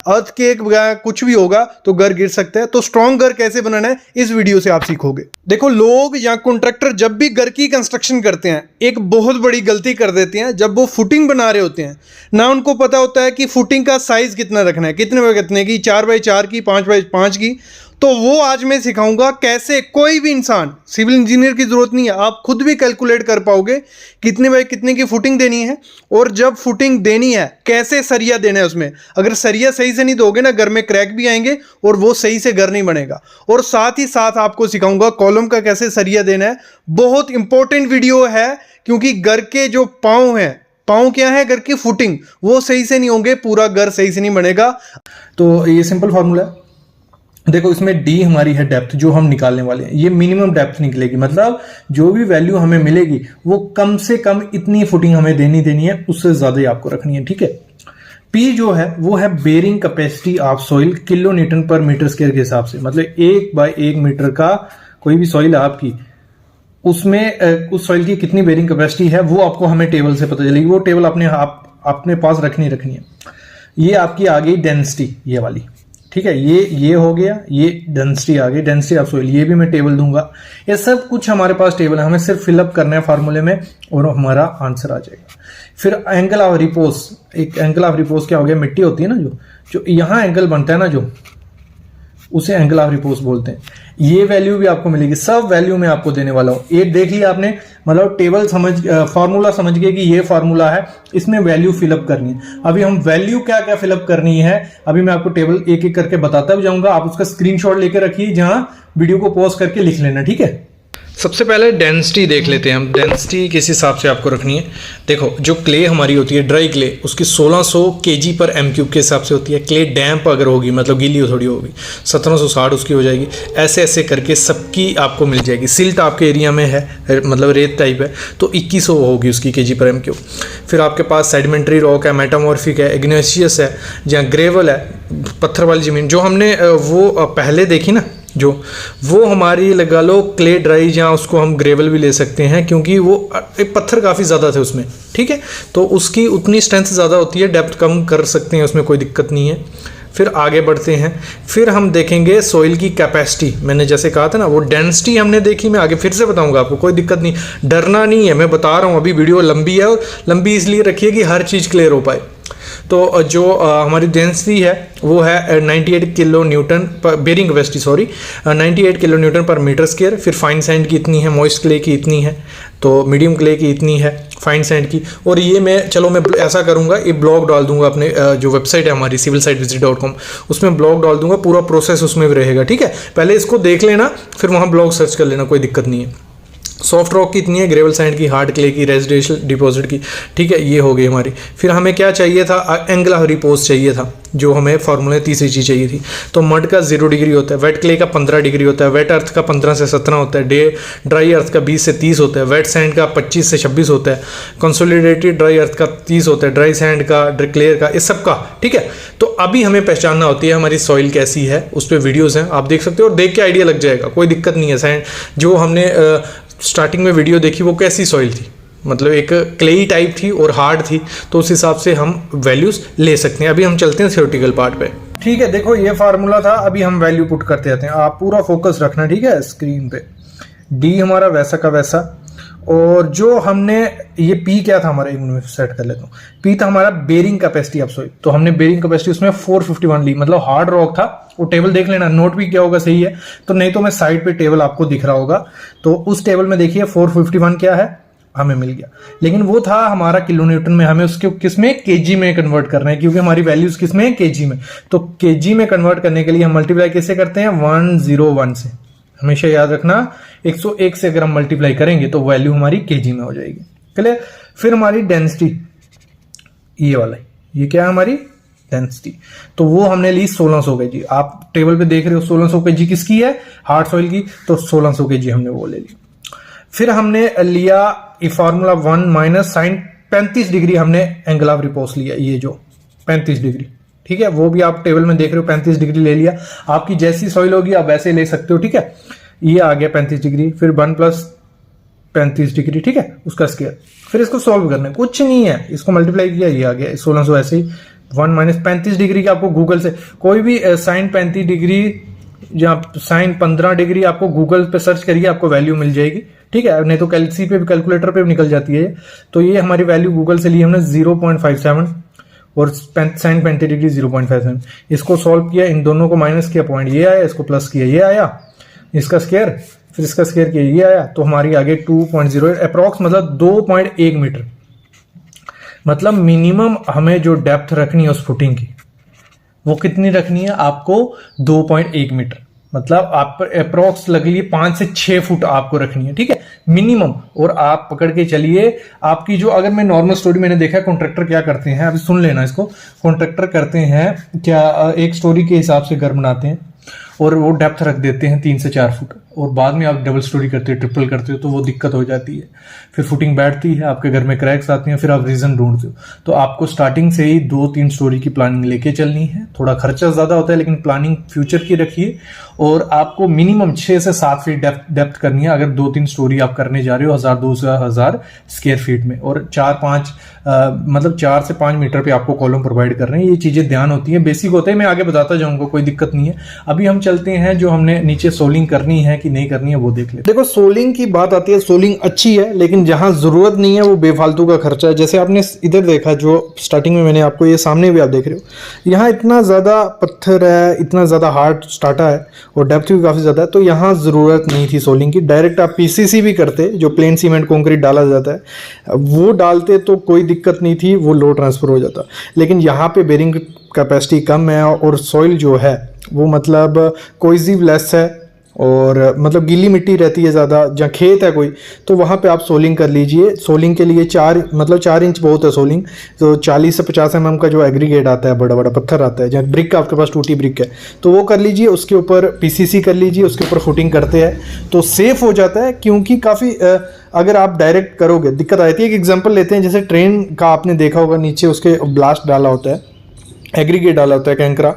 अर्थ के कुछ भी होगा तो घर गिर सकता है। तो स्ट्रॉन्ग घर कैसे बनाना है इस वीडियो से आप सीखोगे। देखो, लोग या कॉन्ट्रैक्टर जब भी घर की कंस्ट्रक्शन करते हैं एक बहुत बड़ी गलती कर देते हैं। जब वो फुटिंग बना रहे होते हैं ना, उनको पता होता है कि फुटिंग का साइज कितना रखना है, कितने बाय कितने की, 4x4 की, 5x5 की। तो वो आज मैं सिखाऊंगा कैसे कोई भी इंसान, सिविल इंजीनियर की जरूरत नहीं है, आप खुद भी कैलकुलेट कर पाओगे कितने बाय कितने की फुटिंग देनी है। और जब फुटिंग देनी है कैसे सरिया देना है उसमें। अगर सरिया सही से नहीं दोगे ना, घर में क्रैक भी आएंगे और वो सही से घर नहीं बनेगा। और साथ ही साथ आपको सिखाऊंगा कॉलम का कैसे सरिया देना है। बहुत इंपॉर्टेंट वीडियो है, क्योंकि घर के जो पाँव हैं, पाँव क्या है, घर की फुटिंग, वो सही से नहीं होंगे, पूरा घर सही से नहीं बनेगा। तो ये सिंपल फॉर्मूला है। देखो, इसमें डी हमारी है डेप्थ जो हम निकालने वाले हैं। ये मिनिमम डेप्थ निकलेगी, मतलब जो भी वैल्यू हमें मिलेगी वो कम से कम इतनी फुटिंग हमें देनी है, उससे ज्यादा ही आपको रखनी है, ठीक है। पी जो है वो है bearing capacity of soil kilo newton per metre square के हिसाब से। मतलब 1/1 मीटर का कोई भी सॉइल है आपकी, उसमें उस सॉइल की कितनी बेरिंग कैपेसिटी है वो आपको हमें टेबल से पता चलेगी। वो टेबल अपने पास रखनी है। ये आपकी आ गई डेंसिटी, ये वाली, ठीक है। ये हो गया, ये डेंसिटी आ गई, डेंसिटी ऑफ सॉइल, ये भी मैं टेबल दूंगा। ये सब कुछ हमारे पास टेबल है, हमें सिर्फ फिलअप करना है फार्मूले में और हमारा आंसर आ जाएगा। फिर एंगल ऑफ रिपोज, एक एंगल ऑफ रिपोज क्या हो गया, मिट्टी होती है ना जो यहां एंगल बनता है ना, जो उसे एंगल ऑफ रिपोज बोलते हैं। ये वैल्यू भी आपको मिलेगी, सब वैल्यू मैं आपको देने वाला हूं। एक देख लिया आपने, मतलब टेबल फार्मूला समझ गए कि ये फार्मूला है, इसमें वैल्यू फिलअप करनी है। अभी हम वैल्यू क्या क्या फिलअप करनी है अभी मैं आपको टेबल एक एक करके बताता भी जाऊंगा। आप उसका स्क्रीनशॉट लेके रखिए, जहां वीडियो को पॉज करके लिख लेना, ठीक है। सबसे पहले डेंसिटी देख लेते हैं हम। डेंसिटी किस हिसाब से आपको रखनी है। देखो, जो क्ले हमारी होती है, ड्राई क्ले, उसकी 1600 kg पर m³ के हिसाब से होती है। क्ले डैम्प अगर होगी, मतलब गीली थोड़ी होगी, 1760 उसकी हो जाएगी। ऐसे ऐसे करके सबकी आपको मिल जाएगी। सिल्ट आपके एरिया में है, मतलब रेत टाइप है, तो 2100 होगी उसकी kg पर m³। फिर आपके पास सेडिमेंट्री रॉक है, मेटामॉर्फिक है, इग्नेशियस है, जहाँ ग्रेवल है, पत्थर वाली ज़मीन जो हमने वो पहले देखी ना, जो वो हमारी लगा लो क्ले ड्राई, जहाँ उसको हम ग्रेवल भी ले सकते हैं, क्योंकि वो एक पत्थर काफ़ी ज़्यादा थे उसमें, ठीक है। तो उसकी उतनी स्ट्रेंथ ज़्यादा होती है, डेप्थ कम कर सकते हैं, उसमें कोई दिक्कत नहीं है। फिर आगे बढ़ते हैं, फिर हम देखेंगे सॉइल की कैपेसिटी। मैंने जैसे कहा था ना, वो डेंसिटी हमने देखी, मैं आगे फिर से बताऊंगा आपको, कोई दिक्कत नहीं, डरना नहीं है, मैं बता रहा हूँ। अभी वीडियो लंबी है, और लंबी इसलिए रखिए कि हर चीज़ क्लियर हो पाए। तो जो हमारी डेंसिटी है वो है 98 किलो न्यूटन पर bearing capacity, 98 kilo newton per metre square. फिर फाइन सैंड की इतनी है, मॉइस्ट क्ले की इतनी है, तो मीडियम क्ले की इतनी है, फाइन सैंड की। और ये मैं ऐसा करूंगा, ये ब्लॉग डाल दूंगा अपने जो वेबसाइट है हमारी civilsitevisit.com, उसमें ब्लॉग डाल दूंगा, पूरा प्रोसेस उसमें भी रहेगा, ठीक है। पहले इसको देख लेना, फिर वहाँ ब्लॉग सर्च कर लेना, कोई दिक्कत नहीं है। सॉफ्ट रॉक की इतनी है, ग्रेवल सैंड की, हार्ड क्ले की, रेजिडेंशियल डिपॉजिट की, ठीक है। ये हो गई हमारी। फिर हमें क्या चाहिए था, एंगल ऑफ रिपोज चाहिए था, जो हमें फार्मूले तीसरी चीज़ चाहिए थी। तो मड का 0 डिग्री होता है, वेट क्ले का 15 डिग्री होता है, वेट अर्थ का 15 से 17 होता है, ड्राई अर्थ का 20 से 30 होता है, वेट सैंड का 25 से 26 होता है, कंसोलिडेटेड ड्राई अर्थ का 30 होता है, ड्राई सैंड का, क्लेयर का, इस सब का, ठीक है। तो अभी हमें पहचानना होती है हमारी सॉइल कैसी है, उस पर वीडियोज़ हैं, आप देख सकते हो, और देख के आइडिया लग जाएगा, कोई दिक्कत नहीं है। सैंड जो हमने स्टार्टिंग में वीडियो देखी वो कैसी सॉइल थी, मतलब एक क्लेई टाइप थी और हार्ड थी, तो उस हिसाब से हम वैल्यूज ले सकते हैं। अभी हम चलते हैं थ्योरेटिकल पार्ट पे, ठीक है। देखो, ये फार्मूला था, अभी हम वैल्यू पुट करते रहते हैं, आप पूरा फोकस रखना, ठीक है, स्क्रीन पे। डी हमारा वैसा का वैसा, और जो हमने ये पी क्या था हमारा, एक मिनट सेट कर लेता हूँ। पी था हमारा बेरिंग कैपेसिटी ऑफ सॉइल, तो हमने बेरिंग कैपेसिटी उसमें 451 ली, मतलब हार्ड रॉक था। वो टेबल देख लेना, नोट भी क्या होगा, सही है तो, नहीं तो मैं साइड पे टेबल आपको दिख रहा होगा, तो उस टेबल में देखिए 451 क्या है हमें मिल गया। लेकिन वो था हमारा किलो न्यूटन में, हमें उसके किस में, केजी में कन्वर्ट करना है, क्योंकि हमारी वैल्यूज किस में, केजी में। तो केजी में कन्वर्ट करने के लिए हम मल्टीप्लाई कैसे करते हैं, 101 से। हमेशा याद रखना, 101 से अगर हम मल्टीप्लाई करेंगे तो वैल्यू हमारी केजी में हो जाएगी, क्लियर। फिर हमारी डेंसिटी, ये वाला, ये क्या है हमारी डेंसिटी, तो वो हमने ली 1600 kg। आप टेबल पे देख रहे हो 1600 kg किसकी है, हार्ड सॉइल की, तो 1600 kg हमने वो ले ली। फिर हमने लिया ये फार्मूला 1 माइनस साइन 35 डिग्री हमने एंगल ऑफ रिपोज लिया, ये जो 35 डिग्री, ठीक है, वो भी आप टेबल में देख रहे हो, 35 डिग्री ले लिया। आपकी जैसी सॉइल होगी आप वैसे ले सकते हो, ठीक है। ये आ गया 35 डिग्री, फिर 1 प्लस 35 डिग्री, ठीक है, उसका स्क्वायर। फिर इसको सॉल्व करना है, कुछ नहीं है, इसको मल्टीप्लाई किया, ये आ गया 1600 ऐसे ही, 1 - 35 डिग्री की आपको गूगल से कोई भी साइन 35 डिग्री या साइन 15 डिग्री आपको गूगल पे सर्च करिए, आपको वैल्यू मिल जाएगी, ठीक है। नहीं तो कैलसी पे भी, कैलकुलेटर पे भी निकल जाती है। तो ये हमारी वैल्यू गूगल से ली हमने 0.57 और साइन 35 डिग्री 0.57। इसको सॉल्व किया, इन दोनों को माइनस किया, पॉइंट ये आया, इसको प्लस किया ये आया, इसका स्क्वायर, फिर इसका स्क्वायर किया ये आया, तो हमारी आगे 2.08 अप्रॉक्स मतलब 2.1 मीटर। मतलब मिनिमम हमें जो डेप्थ रखनी है उस फुटिंग की वो कितनी रखनी है आपको, 2.1 मीटर। मतलब आप अप्रॉक्स लग लीजिए 5 से 6 फुट आपको रखनी है, ठीक है, मिनिमम। और आप पकड़ के चलिए आपकी जो, अगर मैं नॉर्मल स्टोरी मैंने देखा है कॉन्ट्रैक्टर क्या करते हैं, अभी सुन लेना इसको। कॉन्ट्रैक्टर करते हैं क्या, एक स्टोरी के हिसाब से घर बनाते हैं और वो डेप्थ रख देते हैं 3 से 4 फुट, और बाद में आप डबल स्टोरी करते हो, ट्रिपल करते हो, तो वो दिक्कत हो जाती है। फिर फुटिंग बैठती है, आपके घर में क्रैक्स आते हैं, फिर आप रीजन ढूंढते हो। तो आपको स्टार्टिंग से ही 2-3 स्टोरी की प्लानिंग लेके चलनी है। थोड़ा खर्चा ज्यादा होता है लेकिन प्लानिंग फ्यूचर की रखिए, और आपको मिनिमम 6 से 7 फीट डेप्थ करनी है अगर 2-3 स्टोरी आप करने जा रहे हो 1000-2000 स्क्वायर फीट में, और 4-5 मतलब 4 से 5 मीटर पे आपको कॉलम प्रोवाइड कर रहे हैं। ये चीजें ध्यान होती है, बेसिक होते हैं, मैं आगे बताता जाऊंगा, कोई दिक्कत नहीं है। अभी हम चलते हैं जो हमने नीचे सोलिंग करनी है कि नहीं करनी है वो देख लेते। देखो सोलिंग की बात आती है, सोलिंग अच्छी है लेकिन जहां जरूरत नहीं है वो बेफालतू का खर्चा है। जैसे आपने इधर देखा, जो स्टार्टिंग में मैंने आपको, ये सामने भी आप देख रहे हो, यहाँ इतना ज्यादा पत्थर है, इतना ज्यादा हार्ड स्टार्टा है और डेप्थ भी काफी ज्यादा है, तो यहाँ जरूरत नहीं थी सोलिंग की। डायरेक्ट आप पीसीसी भी करते, जो प्लेन सीमेंट कंक्रीट डाला जाता है वो डालते तो कोई दिक्कत नहीं थी, वो लो ट्रांसफर हो जाता। लेकिन यहाँ पे बेरिंग कैपेसिटी कम है और सॉइल जो है वो मतलब कोइजिव लेस है, और मतलब गीली मिट्टी रहती है ज़्यादा, जहाँ खेत है कोई, तो वहाँ पे आप सोलिंग कर लीजिए। सोलिंग के लिए 4 इंच बहुत है सोलिंग, तो 40 से 50 mm का जो एग्रीगेट आता है, बड़ा बड़ा पत्थर आता है, जहाँ ब्रिक आपके पास टूटी ब्रिक है, तो वो कर लीजिए। उसके ऊपर पीसीसी कर लीजिए, उसके ऊपर फुटिंग करते हैं तो सेफ हो जाता है। क्योंकि काफ़ी अगर आप डायरेक्ट करोगे दिक्कत आती है। एक एग्जाम्पल लेते हैं, जैसे ट्रेन का आपने देखा होगा, नीचे उसके ब्लास्ट डाला होता है, एग्रीगेट डाला होता है कैंकरा,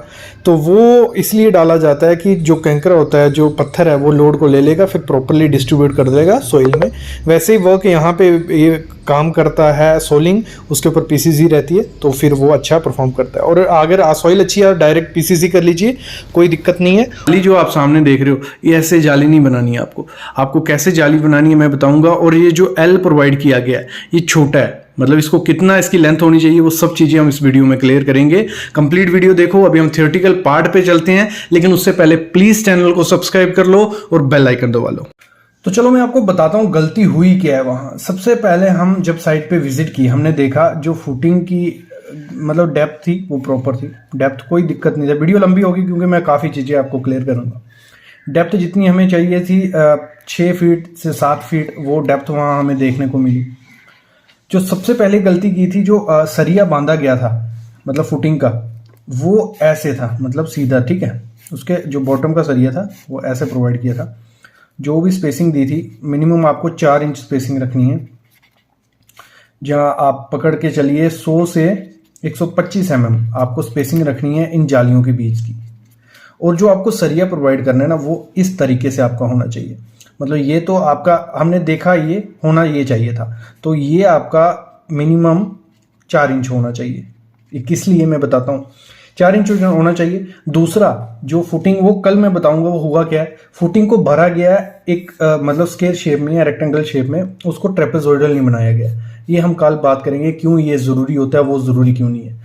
तो वो इसलिए डाला जाता है कि जो कैंकरा होता है, जो पत्थर है, वो लोड को ले लेगा, फिर प्रॉपरली डिस्ट्रीब्यूट कर देगा सोइल में। वैसे ही वर्क यहाँ पे ये काम करता है सोलिंग, उसके ऊपर पीसीसी रहती है तो फिर वो अच्छा परफॉर्म करता है। और अगर सॉइल अच्छी है डायरेक्ट पीसीसी कर लीजिए, कोई दिक्कत नहीं है। जाली जो आप सामने देख रहे हो, ये ऐसे जाली नहीं बनानी है आपको कैसे जाली बनानी है मैं बताऊंगा। और ये जो एल प्रोवाइड किया गया है ये छोटा है, मतलब इसको कितना इसकी लेंथ होनी चाहिए वो सब चीजें हम इस वीडियो में क्लियर करेंगे। कंप्लीट वीडियो देखो। अभी हम थियोरेटिकल पार्ट पे चलते हैं, लेकिन उससे पहले प्लीज चैनल को सब्सक्राइब कर लो और बेल आइकन दबा लो। तो चलो मैं आपको बताता हूँ गलती हुई क्या है वहां। सबसे पहले हम जब साइट पे विजिट की, हमने देखा जो फुटिंग की मतलब डेप्थ थी वो प्रॉपर थी, डेप्थ कोई दिक्कत नहीं था। वीडियो लंबी होगी क्योंकि मैं काफी चीजें आपको क्लियर करूंगा। डेप्थ जितनी हमें चाहिए थी 6 फीट से 7 फीट, वो डेप्थ वहां हमें देखने को मिली। जो सबसे पहले गलती की थी, जो सरिया बांधा गया था मतलब फुटिंग का, वो ऐसे था, मतलब सीधा, ठीक है। उसके जो बॉटम का सरिया था वो ऐसे प्रोवाइड किया था। जो भी स्पेसिंग दी थी, मिनिमम आपको 4 इंच स्पेसिंग रखनी है। जहां आप पकड़ के चलिए 100 से 125 mm आपको स्पेसिंग रखनी है इन जालियों के बीच की। और जो आपको सरिया प्रोवाइड करना है ना, वो इस तरीके से आपका होना चाहिए। मतलब ये तो आपका हमने देखा, ये होना ये चाहिए था, तो ये आपका मिनिमम 4 इंच होना चाहिए। ये किस लिए मैं बताता हूँ, 4 इंच होना चाहिए। दूसरा जो फुटिंग, वो कल मैं बताऊंगा वो हुआ क्या है। फुटिंग को भरा गया है एक मतलब स्क्वायर शेप में या रेक्टेंगल शेप में, उसको ट्रेपेजोइडल नहीं बनाया गया। ये हम कल बात करेंगे क्यों ये जरूरी होता है, वो जरूरी क्यों नहीं है।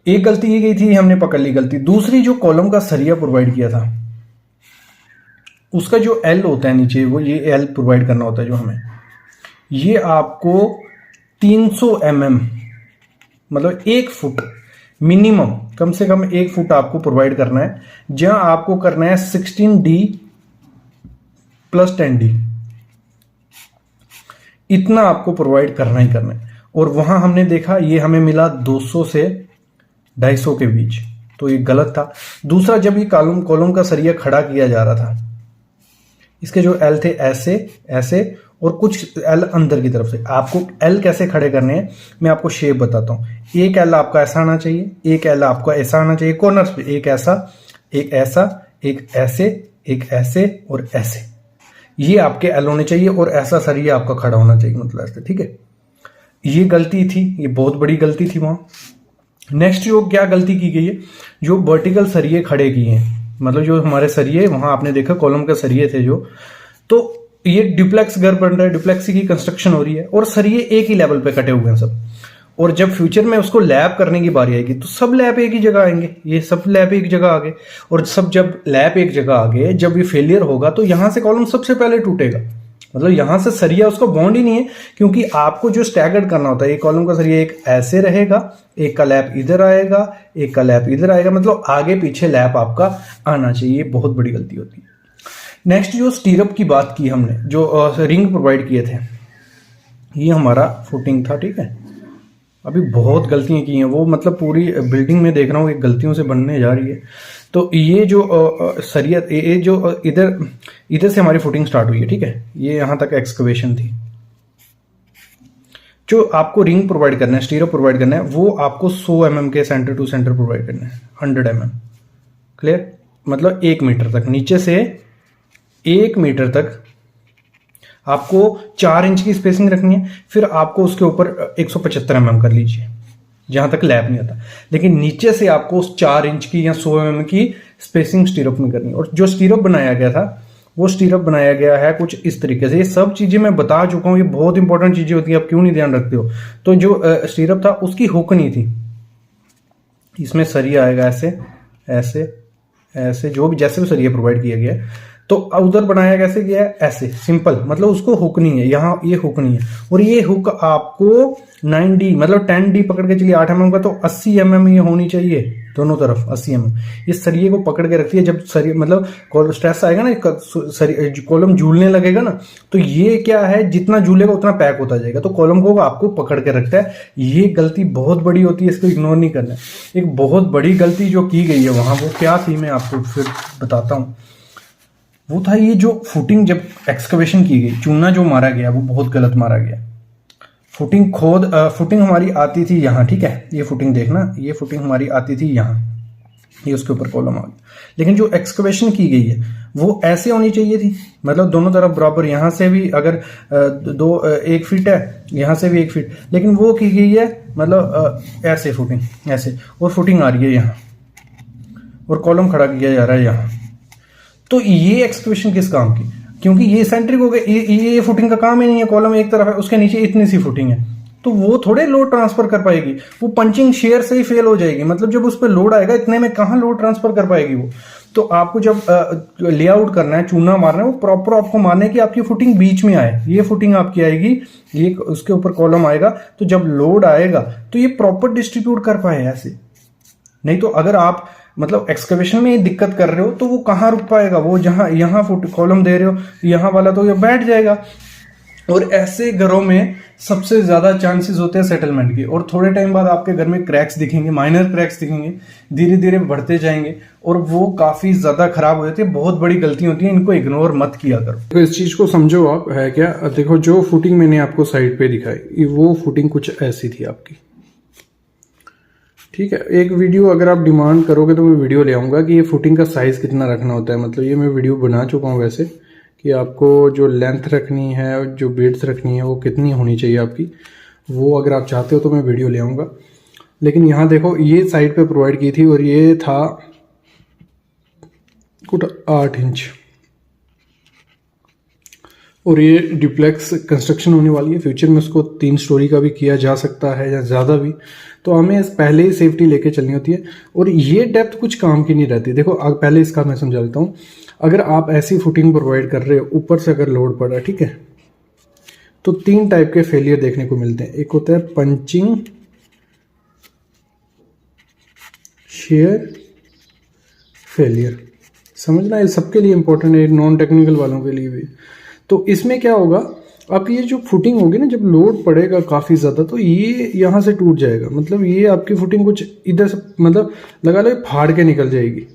एक गलती ये गई थी, हमने पकड़ ली गलती। दूसरी, जो कॉलम का सरिया प्रोवाइड किया था, उसका जो एल होता है नीचे, वो ये एल प्रोवाइड करना होता है जो हमें, ये आपको 300 mm मतलब 1 फुट मिनिमम, कम से कम 1 फुट आपको प्रोवाइड करना है। जहां आपको करना है 16D + 10D, इतना आपको प्रोवाइड करना ही करना है। और वहां हमने देखा ये हमें मिला 200 से 250 के बीच, तो ये गलत था। दूसरा, जब ये कॉलम का सरिया खड़ा किया जा रहा था, इसके जो एल थे ऐसे ऐसे और कुछ एल अंदर की तरफ से। आपको एल कैसे खड़े करने हैं मैं आपको शेप बताता हूं। एक एल आपका ऐसा आना चाहिए, एक एल आपका ऐसा आना चाहिए कॉर्नर्स पे, एक ऐसा, एक ऐसा, एक ऐसे, एक ऐसे और ऐसे। ये आपके एल होने चाहिए और ऐसा सरिया आपका खड़ा होना चाहिए, मतलब ऐसे, ठीक है। ये गलती थी, ये बहुत बड़ी गलती थी वहां। नेक्स्ट जो क्या गलती की गई है, जो वर्टिकल सरिये खड़े किए हैं, मतलब जो हमारे सरिये वहां आपने देखा कॉलम के सरिये थे जो, तो ये डुप्लेक्स घर बन रहा है, डुप्लेक्स की कंस्ट्रक्शन हो रही है और सरिये एक ही लेवल पे कटे हुए हैं सब। और जब फ्यूचर में उसको लैब करने की बारी आएगी तो सब लैब एक ही जगह आएंगे, ये सब लैब एक जगह आ गए, और सब जब लैब एक जगह आ गए, जब ये फेलियर होगा तो यहां से कॉलम सबसे पहले टूटेगा। मतलब यहां से सरिया उसका बॉन्ड ही नहीं है, क्योंकि आपको जो स्टैगर्ड करना होता है, ये कॉलम का सरिया एक ऐसे रहेगा, एक का लैप इधर आएगा, एक का लैप इधर आएगा, मतलब आगे पीछे लैप आपका आना चाहिए। बहुत बड़ी गलती होती है। नेक्स्ट जो स्टीरअप की बात की हमने, जो रिंग प्रोवाइड किए थे, ये हमारा फुटिंग था, ठीक है। अभी बहुत गलतियां की हैं वो, मतलब पूरी बिल्डिंग में देख रहा हूँ एक गलतियों से बनने जा रही है। तो ये जो सरिया, ये जो इधर से हमारी फुटिंग स्टार्ट हुई है, ठीक है, ये यहां तक एक्सकवेशन थी। जो आपको रिंग प्रोवाइड करना है, स्टीरअप प्रोवाइड करना है, वो आपको 100 mm के सेंटर टू सेंटर प्रोवाइड करना है, 100 mm, क्लियर। मतलब 1 मीटर तक, नीचे से 1 मीटर तक आपको 4 इंच की स्पेसिंग रखनी है। फिर आपको उसके ऊपर 175 mm कर लीजिए, जहां तक लैप नहीं आता, लेकिन नीचे से आपको उस 4 इंच की या 100 mm की स्पेसिंग स्टीरअप में करनी है। और जो स्टीरअप बनाया गया था, वो स्टीरअप बनाया गया है कुछ इस तरीके से। ये सब चीजें मैं बता चुका हूं, ये बहुत इंपॉर्टेंट चीजें होती है, आप क्यों नहीं ध्यान रखते हो। तो जो स्टीरअप था उसकी हुक नहीं थी, इसमें सरिया आएगा ऐसे ऐसे ऐसे, जो भी जैसे भी सरिया प्रोवाइड किया गया है। तो उधर बनाया कैसे गया है, ऐसे सिंपल, मतलब उसको हुक नहीं है, यहाँ ये हुक नहीं है। और ये हुक आपको 9D मतलब 10D पकड़ के चलिए, 8 mm का, तो 80 mm ये होनी चाहिए दोनों तरफ, 80 mm। इस सरिये को पकड़ के रखती है। जब सरिये मतलब स्ट्रेस आएगा ना, कॉलम झूलने लगेगा ना, तो ये क्या है, जितना झूलेगा उतना पैक होता जाएगा, तो कॉलम को आपको पकड़ के रखता है। ये गलती बहुत बड़ी होती है, इसको इग्नोर नहीं करना है। एक बहुत बड़ी गलती जो की गई है वहां, वो क्या थी मैं आपको फिर बताता हूँ। वो था ये जो फुटिंग जब एक्सकवेशन की गई, चूना जो मारा गया वो बहुत गलत मारा गया। फुटिंग हमारी आती थी यहाँ, ठीक है, ये फुटिंग देखना, ये फुटिंग हमारी आती थी यहाँ, ये उसके ऊपर कॉलम आ गया। लेकिन जो एक्सकवेशन की गई है वो ऐसे होनी चाहिए थी, मतलब दोनों तरफ बराबर, यहाँ से भी अगर 1 फीट है, यहाँ से भी 1 फीट, लेकिन वो की गई है मतलब ऐसे फुटिंग ऐसे, और फुटिंग आ रही है यहाँ, और कॉलम खड़ा किया जा रहा है यहाँ। तो ये एक्सकवेशन किस काम की, क्योंकि ये सेंट्रिक हो गया, ये फुटिंग का काम ही नहीं है। कॉलम एक तरफ है, उसके नीचे इतनी सी फुटिंग है, तो वो थोड़े लोड ट्रांसफर कर पाएगी, वो पंचिंग शेयर से ही फेल हो जाएगी। मतलब जब उस पर लोड आएगा, इतने में कहां लोड ट्रांसफर कर पाएगी वो। तो आपको जब लेआउट करना है, चूना मारना है, वो प्रॉपर आपको मारना है कि आपकी फुटिंग बीच में आए। ये फुटिंग आपकी आएगी, ये उसके ऊपर कॉलम आएगा, तो जब लोड आएगा तो ये प्रॉपर डिस्ट्रीब्यूट कर पाए ऐसे। नहीं तो अगर आप मतलब एक्सकवेशन में ये दिक्कत कर रहे हो, तो वो कहाँ रुक पाएगा, वो जहां यहाँ फुट कॉलम दे रहे हो यहाँ वाला, तो ये बैठ जाएगा। और ऐसे घरों में सबसे ज्यादा चांसेस होते हैं सेटलमेंट के, और थोड़े टाइम बाद आपके घर में क्रैक्स दिखेंगे, माइनर क्रैक्स दिखेंगे, धीरे धीरे बढ़ते जाएंगे, और वो काफी ज्यादा खराब हो जाते हैं। बहुत बड़ी गलती होती है, इनको इग्नोर मत किया करो। तो इस चीज को समझो आप, है क्या, देखो जो फुटिंग मैंने आपको साइड पे दिखाई, वो फुटिंग कुछ ऐसी थी आपकी, ठीक है। एक वीडियो अगर आप डिमांड करोगे तो मैं वीडियो ले आऊँगा कि ये फुटिंग का साइज़ कितना रखना होता है। मतलब ये मैं वीडियो बना चुका हूँ वैसे, कि आपको जो लेंथ रखनी है, जो बिड्स रखनी है, वो कितनी होनी चाहिए आपकी, वो अगर आप चाहते हो तो मैं वीडियो ले आऊँगा। लेकिन यहाँ देखो, ये साइड पे प्रोवाइड की थी, और ये था कुछ 8 इंच, और ये डिप्लेक्स कंस्ट्रक्शन होने वाली है। फ्यूचर में उसको 3 स्टोरी का भी किया जा सकता है या ज़्यादा भी, तो हमें पहले ही सेफ्टी लेके चलनी होती है। और ये डेप्थ कुछ काम की नहीं रहती। देखो पहले इसका मैं समझा देता हूँ। अगर आप ऐसी फुटिंग प्रोवाइड कर रहे हो, ऊपर से अगर लोड पड़ रहा है, ठीक है, तो 3 टाइप के फेलियर देखने को मिलते हैं। एक होता है पंचिंग शेयर फेलियर, समझना, ये सबके लिए इंपॉर्टेंट है, नॉन टेक्निकल वालों के लिए भी। तो इसमें क्या होगा, आपकी ये जो फुटिंग होगी ना, जब लोड पड़ेगा काफ़ी ज़्यादा, तो ये यहाँ से टूट जाएगा। मतलब ये आपकी फुटिंग कुछ इधर से, मतलब लगा लो फाड़ के निकल जाएगी,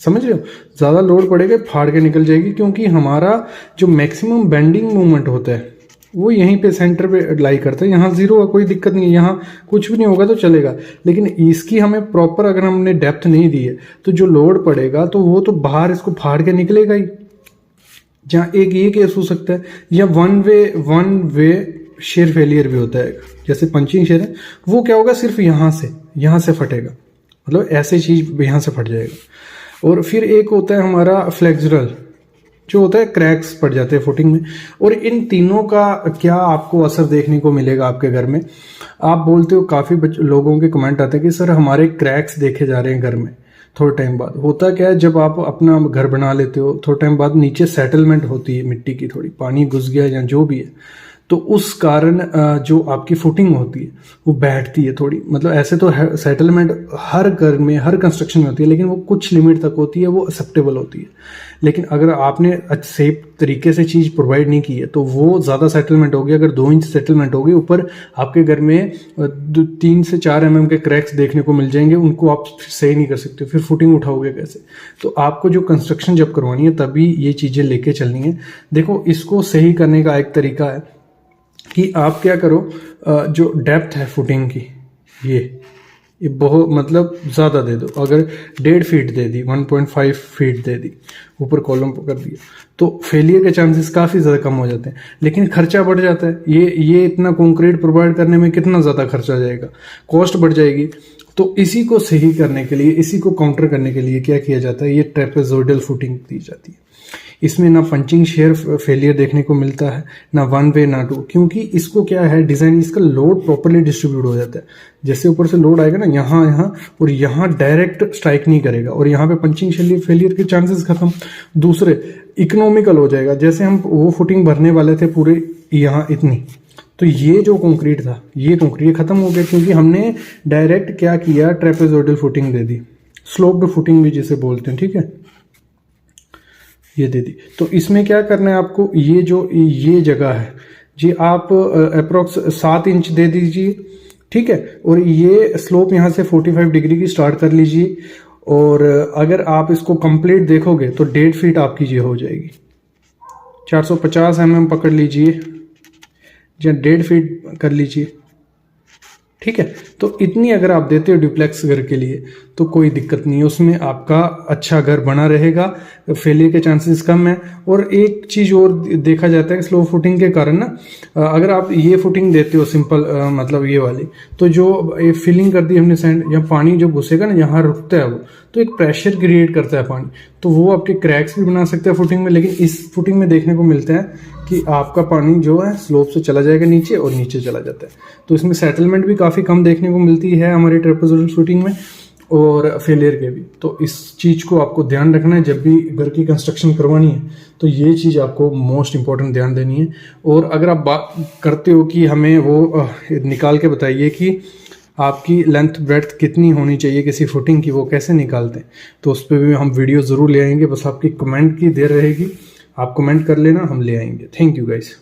समझ रहे हो, ज़्यादा लोड पड़ेगा फाड़ के निकल जाएगी। क्योंकि हमारा जो मैक्सिमम बेंडिंग मूवमेंट होता है वो यहीं पे सेंटर पे लाई करता है। यहाँ जीरो है, कोई दिक्कत नहीं है, यहाँ कुछ भी नहीं होगा तो चलेगा। लेकिन इसकी हमें प्रॉपर अगर हमने डेप्थ नहीं दी है, तो जो लोड पड़ेगा तो वो तो बाहर इसको फाड़ के निकलेगा ही। जहाँ एक ये केस हो सकता है, या वन वे शेयर फेलियर भी होता है, जैसे पंचिंग शेयर है वो क्या होगा, सिर्फ यहाँ से फटेगा, मतलब ऐसे चीज़ यहाँ से फट जाएगा। और फिर एक होता है हमारा फ्लेक्सुरल, जो होता है क्रैक्स पड़ जाते हैं फुटिंग में। और इन तीनों का क्या आपको असर देखने को मिलेगा आपके घर में, आप बोलते हो, काफ़ी लोगों के कमेंट आते हैं कि सर हमारे क्रैक्स देखे जा रहे हैं घर में। थोड़े टाइम बाद होता क्या है, जब आप अपना घर बना लेते हो थोड़े टाइम बाद नीचे सेटलमेंट होती है मिट्टी की, थोड़ी पानी घुस गया या जो भी है, तो उस कारण जो आपकी फुटिंग होती है वो बैठती है थोड़ी। मतलब ऐसे तो सेटलमेंट हर घर में हर कंस्ट्रक्शन में होती है, लेकिन वो कुछ लिमिट तक होती है, वो एक्सेप्टेबल होती है। लेकिन अगर आपने सही तरीके से चीज़ प्रोवाइड नहीं की है तो वो ज़्यादा सेटलमेंट होगी। अगर 2 इंच सेटलमेंट होगी ऊपर, आपके घर में 3 से 4 mm के क्रैक्स देखने को मिल जाएंगे, उनको आप सही नहीं कर सकते, फिर फुटिंग उठाओगे कैसे। तो आपको जो कंस्ट्रक्शन जब करवानी है तभी ये चीज़ें लेके चलनी है। देखो, इसको सही करने का एक तरीका है कि आप क्या करो, जो डेप्थ है फुटिंग की ये बहुत मतलब ज़्यादा दे दो। अगर 1.5 फीट दे दी, 1.5 फीट दे दी, ऊपर कॉलम कर दिया, तो फेलियर के चांसेस काफ़ी ज़्यादा कम हो जाते हैं। लेकिन खर्चा बढ़ जाता है, ये इतना कंक्रीट प्रोवाइड करने में कितना ज़्यादा खर्चा आ जाएगा, कॉस्ट बढ़ जाएगी। तो इसी को सही करने के लिए, इसी को काउंटर करने के लिए क्या किया जाता है, ये ट्रेपेजोइडल फुटिंग दी जाती है। इसमें ना पंचिंग शेयर फेलियर देखने को मिलता है, ना 1 वे ना 2, क्योंकि इसको क्या है डिज़ाइन, इसका लोड प्रॉपर्ली डिस्ट्रीब्यूट हो जाता है। जैसे ऊपर से लोड आएगा ना यहाँ और यहाँ डायरेक्ट स्ट्राइक नहीं करेगा, और यहाँ पे पंचिंग फेलियर के चांसेस खत्म। दूसरे, इकोनॉमिकल हो जाएगा। जैसे हम वो फुटिंग भरने वाले थे पूरे यहाँ इतनी, तो ये जो कंक्रीट था ये कंक्रीट खत्म हो गया, क्योंकि हमने डायरेक्ट क्या किया, ट्रेपेजोइडल फुटिंग दे दी, स्लोप्ड फुटिंग भी जिसे बोलते हैं, ठीक है, ये दे दी। तो इसमें क्या करना है आपको, ये जगह है जी, आप अप्रोक्स 7 इंच दे दीजिए, ठीक है। और ये स्लोप यहाँ से 45 डिग्री की स्टार्ट कर लीजिए, और अगर आप इसको कंप्लीट देखोगे तो 1.5 फीट आपकी ये हो जाएगी। 450 mm पकड़ लीजिए या 1.5 फीट कर लीजिए, ठीक है। तो इतनी अगर आप देते हो डुप्लेक्स घर के लिए तो कोई दिक्कत नहीं है, उसमें आपका अच्छा घर बना रहेगा, फेलियर के चांसेस कम है। और एक चीज़ और देखा जाता है कि स्लो फुटिंग के कारण ना, अगर आप ये फुटिंग देते हो सिंपल, मतलब ये वाली, तो जो ये फिलिंग कर दी हमने सैंड, या पानी जो घुसेगा ना यहाँ रुकता है वो, तो एक प्रेशर क्रिएट करता है पानी, तो वो आपके क्रैक्स भी बना सकता है फुटिंग में। लेकिन इस फुटिंग में देखने को मिलता है कि आपका पानी जो है स्लोप से चला जाएगा नीचे और नीचे चला जाता है, तो इसमें सेटलमेंट भी काफ़ी कम देखने को मिलती है हमारी ट्रेपेजोइडल फुटिंग में, और फेलियर के भी। तो इस चीज़ को आपको ध्यान रखना है जब भी घर की कंस्ट्रक्शन करवानी है, तो ये चीज़ आपको मोस्ट इंपॉर्टेंट ध्यान देनी है। और अगर आप बात करते हो कि हमें वो निकाल के बताइए कि आपकी लेंथ ब्रेड्थ कितनी होनी चाहिए किसी फुटिंग की, वो कैसे निकालते हैं, तो उस पर भी हम वीडियो ज़रूर ले आएंगे। बस आपकी कमेंट की देर रहेगी, आप कमेंट कर लेना, हम ले आएंगे। Thank you guys.